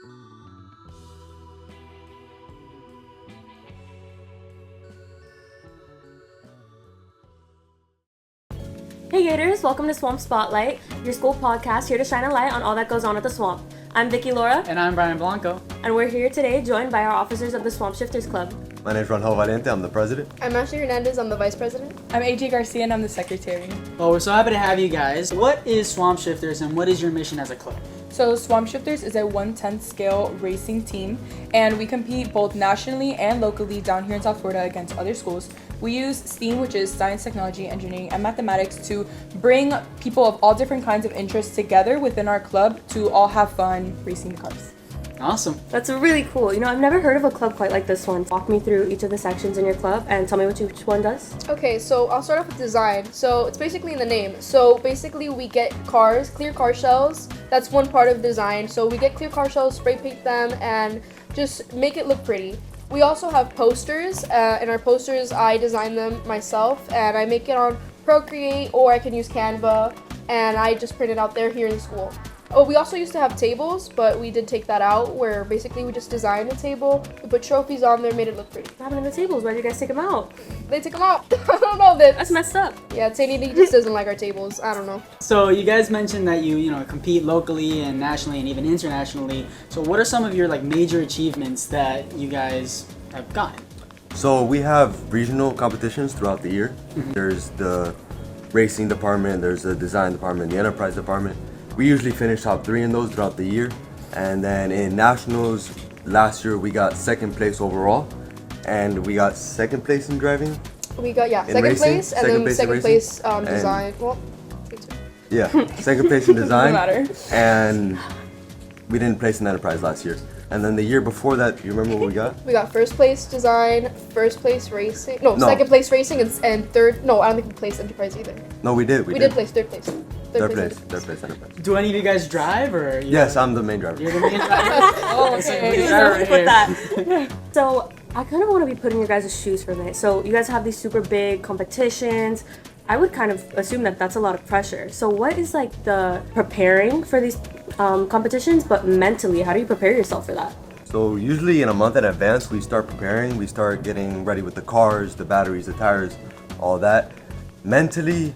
Hey Gators, welcome to Swamp Spotlight, your school podcast here to shine a light on all that goes on at the Swamp. I'm Vicky, Lora. And I'm Bryan, Blanco. And we're here today joined by our officers of the Swamp Shifters Club. My name is Rangel Valiente, I'm the president. I'm Ashley Hernandez, I'm the vice president. I'm Garcia and I'm the secretary. Well, we're so happy to have you guys. What is Swamp Shifters and what is your mission as a club? So Swamp Shifters is a 1/10 scale racing team, and we compete both nationally and locally down here in South Florida against other schools. We use STEAM, which is science, technology, engineering, and mathematics, to bring people of all different kinds of interests together within our club to all have fun racing cars. Awesome. That's really cool. I've never heard of a club quite like this one. Walk me through each of the sections in your club and tell me what each one does. Okay, so I'll start off with design. So it's basically in the name. So basically we get cars, clear car shells. That's one part of design. So we get clear car shells, spray paint them, and just make it look pretty. We also have posters, and our posters, I design them myself, and I make it on Procreate, or I can use Canva, and I just print it out there here in school. Oh, we also used to have tables, but we did take that out, where basically we just designed a table, we put trophies on there, made it look pretty. What happened to the tables? Why did you guys take them out? They took them out. I don't know. That's messed up. Yeah, Tani just doesn't like our tables. I don't know. So you guys mentioned that you compete locally and nationally and even internationally. So what are some of your major achievements that you guys have gotten? So we have regional competitions throughout the year. Mm-hmm. There's the racing department, there's the design department, the enterprise department. We usually finish top 3 in those throughout the year. And then in nationals, last year we got 2nd place overall. And we got 2nd place in driving. We got, second racing, place, and then second place design. Well, yeah, 2nd place in design. Doesn't matter. And we didn't place in enterprise last year. And then the year before that, you remember what we got? We got 1st place design, 1st place racing. No, 2nd place racing, and 3rd. No, I don't think we placed enterprise either. No, we did. We did place 3rd place. Third place enterprise. Do any of you guys drive or? Yes, I'm the main driver. You're the main driver? Oh, okay. Put that. So I kind of want to be put in your guys' shoes for a minute. So you guys have these super big competitions. I would kind of assume that that's a lot of pressure. So what is the preparing for these competitions, but mentally, how do you prepare yourself for that? So usually in a month in advance, we start preparing. We start getting ready with the cars, the batteries, the tires, all that. Mentally,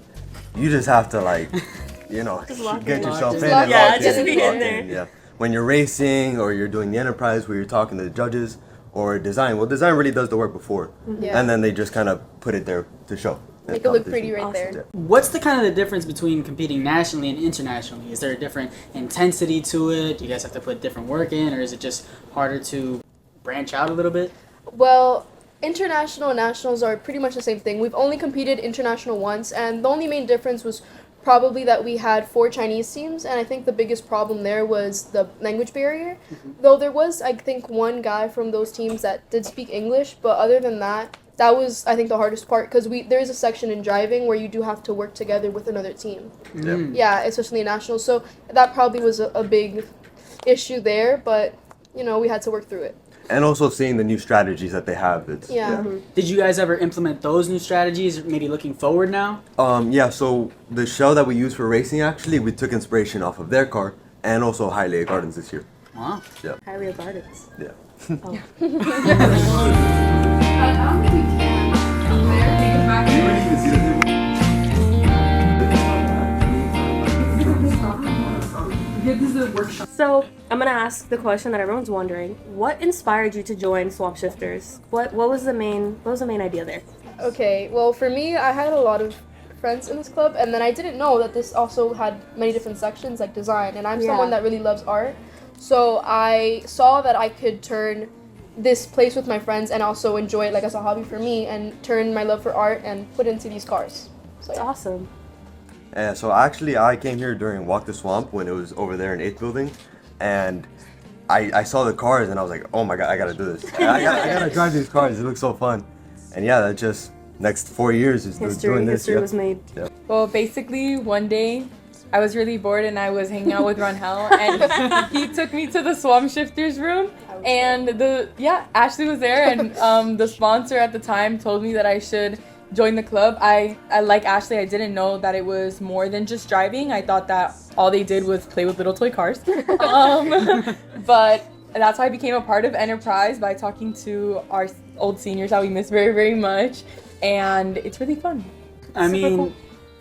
you just have to get yourself in. Just be in there. Yeah. When you're racing or you're doing the enterprise where you're talking to the judges, or design. Well, design really does the work before. Yeah. And then they just kind of put it there to show. Make it look pretty right there. Yeah. What's the kind of the difference between competing nationally and internationally? Is there a different intensity to it? Do you guys have to put different work in, or is it just harder to branch out a little bit? Well, international and nationals are pretty much the same thing. We've only competed international once, and the only main difference was probably that we had 4 Chinese teams, and I think the biggest problem there was the language barrier. Though there was, I think, one guy from those teams that did speak English, but other than that, that was, I think, the hardest part, because there is a section in driving where you do have to work together with another team. Yeah, especially in nationals. So that probably was a big issue there, but, we had to work through it. And also seeing the new strategies that they have. Did you guys ever implement those new strategies, maybe looking forward now? So the shell that we use for racing, actually, we took inspiration off of their car and also Hialeah Gardens this year. Wow. Yeah. Hialeah Gardens. Yeah. Oh. I don't think we can. There, take it back. You wouldn't even see the table. This is a workshop. So I'm gonna ask the question that everyone's wondering: what inspired you to join Swamp Shifters? What was the main idea there? Okay, well, for me, I had a lot of friends in this club, and then I didn't know that this also had many different sections, like design, and I'm someone that really loves art. So I saw that I could turn this place with my friends and also enjoy it as a hobby for me, and turn my love for art and put into these cars. So That's awesome. So actually, I came here during Walk the Swamp when it was over there in 8th building, and I saw the cars and I was like, oh my god, I gotta do this. I gotta drive these cars. It looks so fun. And yeah, that just next 4 years is doing this. History was made. Yeah. Well, basically, one day I was really bored and I was hanging out with Rangel, and he took me to the Swamp Shifters room, and Ashley was there, and the sponsor at the time told me that I should join the club. I like Ashley, I didn't know that it was more than just driving. I thought that all they did was play with little toy cars. But that's how I became a part of Enterprise, by talking to our old seniors that we miss very, very much. And it's really fun. I Super mean, cool.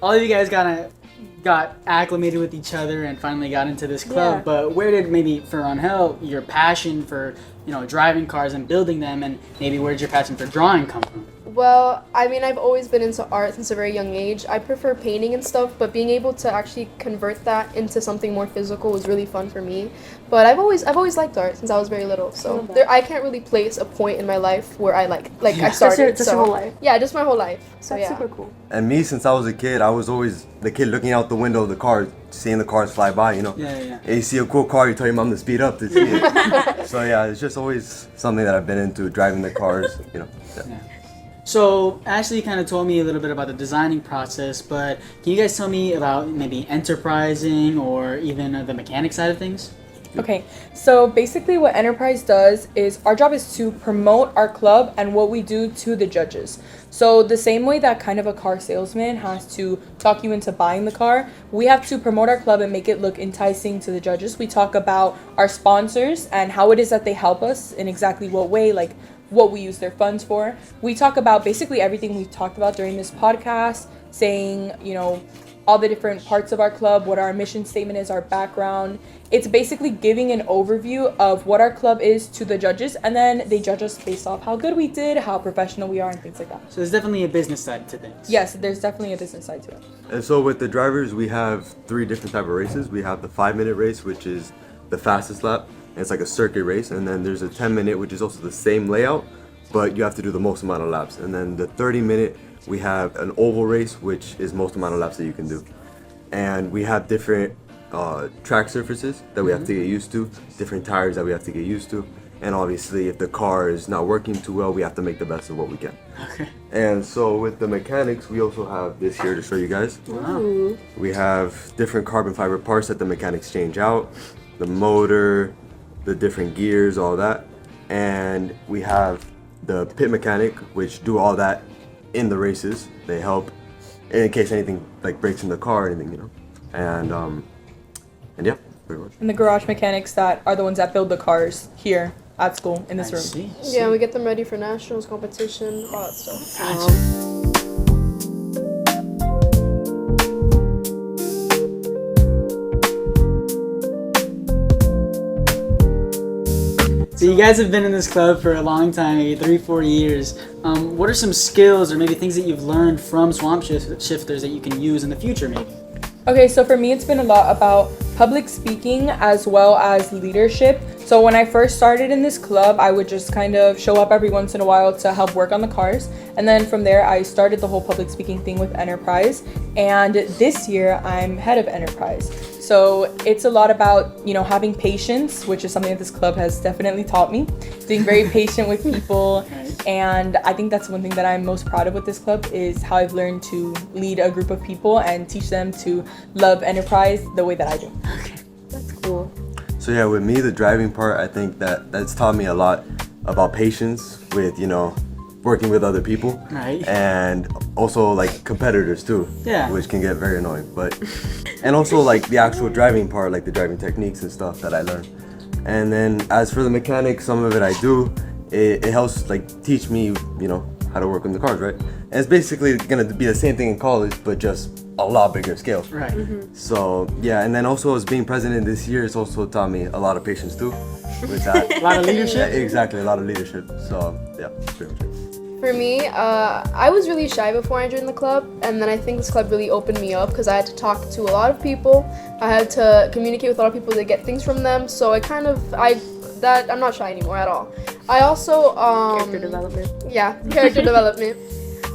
all of you guys got acclimated with each other and finally got into this club. Yeah. But where did, maybe for Rangel, your passion for, driving cars and building them, and maybe where did your passion for drawing come from? Well, I mean, I've always been into art since a very young age. I prefer painting and stuff, but being able to actually convert that into something more physical was really fun for me. But I've always liked art since I was very little. So I can't really place a point in my life where I I started. Just your whole life. Yeah, just my whole life. So That's yeah. super cool. And me, since I was a kid, I was always the kid looking out the window of the car, seeing the cars fly by, Yeah. And you see a cool car, you tell your mom to speed up to see it. So yeah, it's just always something that I've been into, driving the cars, Yeah. So Ashley kind of told me a little bit about the designing process, but can you guys tell me about maybe enterprising or even the mechanic side of things? Okay, so basically what Enterprise does is our job is to promote our club and what we do to the judges. So the same way that kind of a car salesman has to talk you into buying the car, we have to promote our club and make it look enticing to the judges. We talk about our sponsors and how it is that they help us in exactly what way, like what we use their funds for. We talk about basically everything we've talked about during this podcast, saying, all the different parts of our club, what our mission statement is, our background. It's basically giving an overview of what our club is to the judges, and then they judge us based off how good we did, how professional we are, and things like that. So there's definitely a business side to things. Yes, there's definitely a business side to it. And so with the drivers, we have 3 different type of races. We have the 5-minute race, which is the fastest lap. It's like a circuit race. And then there's a 10-minute, which is also the same layout, but you have to do the most amount of laps. And then the 30-minute, we have an oval race, which is most amount of laps that you can do. And we have different track surfaces that we have to get used to, different tires that we have to get used to. And obviously, if the car is not working too well, we have to make the best of what we can. Okay. And so with the mechanics, we also have this here to show you guys. Wow. We have different carbon fiber parts that the mechanics change out, the motor, the different gears, all that. And we have the pit mechanic, which do all that in the races. They help in case anything like breaks in the car or anything, and yeah, pretty much. And the garage mechanics that are the ones that build the cars here at school in this I room. see. Yeah, we get them ready for nationals, competition, all that stuff. Gotcha. So you guys have been in this club for a long time, maybe 3-4 years. What are some skills or maybe things that you've learned from swamp shifters that you can use in the future, maybe? Okay, so for me, it's been a lot about public speaking as well as leadership. So when I first started in this club, I would just kind of show up every once in a while to help work on the cars. And then from there, I started the whole public speaking thing with Enterprise. And this year, I'm head of Enterprise. So it's a lot about, having patience, which is something that this club has definitely taught me. Being very patient with people. And I think that's one thing that I'm most proud of with this club is how I've learned to lead a group of people and teach them to love Enterprise the way that I do. That's cool. So yeah, with me, the driving part, I think that's taught me a lot about patience with, working with other people. Right. And also like competitors too. Yeah. Which can get very annoying. And also like the actual driving part, like the driving techniques and stuff that I learned. And then as for the mechanics, some of it I do. It helps like teach me, how to work on the cars, right? And it's basically gonna be the same thing in college, but just a lot bigger scale. Right. So yeah, and then also as being president this year, it's also taught me a lot of patience too. With that, A lot of leadership? Yeah, exactly, a lot of leadership. So yeah, pretty much it. For me, I was really shy before I joined the club, and then I think this club really opened me up because I had to talk to a lot of people. I had to communicate with a lot of people to get things from them. So I'm not shy anymore at all. I also Character development. Yeah, character development.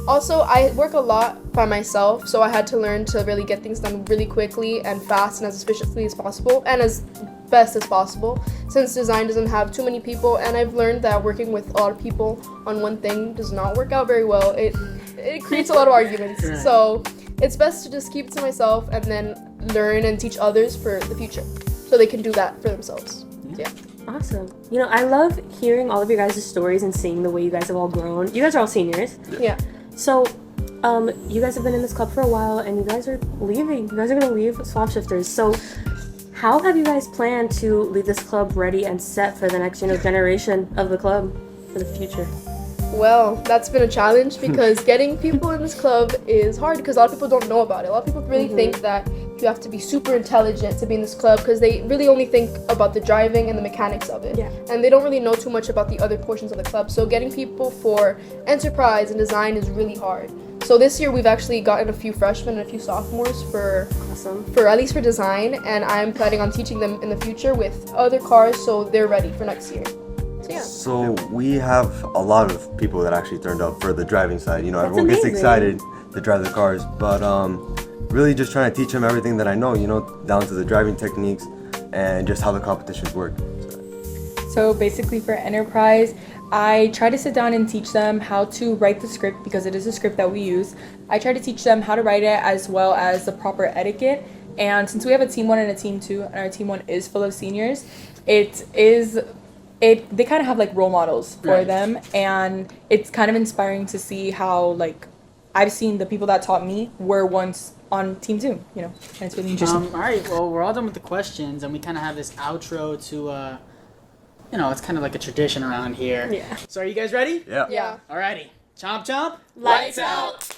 Also, I work a lot by myself, so I had to learn to really get things done really quickly and fast and as efficiently as possible and as best as possible, since design doesn't have too many people, and I've learned that working with a lot of people on one thing does not work out very well. It creates a lot of arguments. Right. So it's best to just keep it to myself and then learn and teach others for the future so they can do that for themselves. Yeah. Awesome. I love hearing all of your guys' stories and seeing the way you guys have all grown. You guys are all seniors. Yeah. So, you guys have been in this club for a while and you guys are leaving. You guys are going to leave Swamp Shifters. So, How have you guys planned to leave this club ready and set for the next, generation of the club for the future? Well, that's been a challenge because getting people in this club is hard because a lot of people don't know about it. A lot of people really think that you have to be super intelligent to be in this club because they really only think about the driving and the mechanics of it. Yeah. And they don't really know too much about the other portions of the club. So getting people for enterprise and design is really hard. So this year we've actually gotten a few freshmen and a few sophomores for Awesome. at least for design, and I'm planning on teaching them in the future with other cars so they're ready for next year. So yeah. So we have a lot of people that actually turned up for the driving side. Everyone gets amazing. excited to drive the cars, but really just trying to teach them everything that I know, down to the driving techniques and just how the competitions work. So basically for Enterprise, I try to sit down and teach them how to write the script because it is a script that we use. I try to teach them how to write it as well as the proper etiquette. And since we have a team 1 and a team 2, and our team 1 is full of seniors, they kind of have like role models for them, and it's kind of inspiring to see how I've seen the people that taught me were once on team 2, and it's really interesting. All right, well, we're all done with the questions, and we kind of have this outro to, it's kind of like a tradition around here. Yeah. So are you guys ready? Yeah. Yeah. Alrighty. Chomp chomp. Lights out.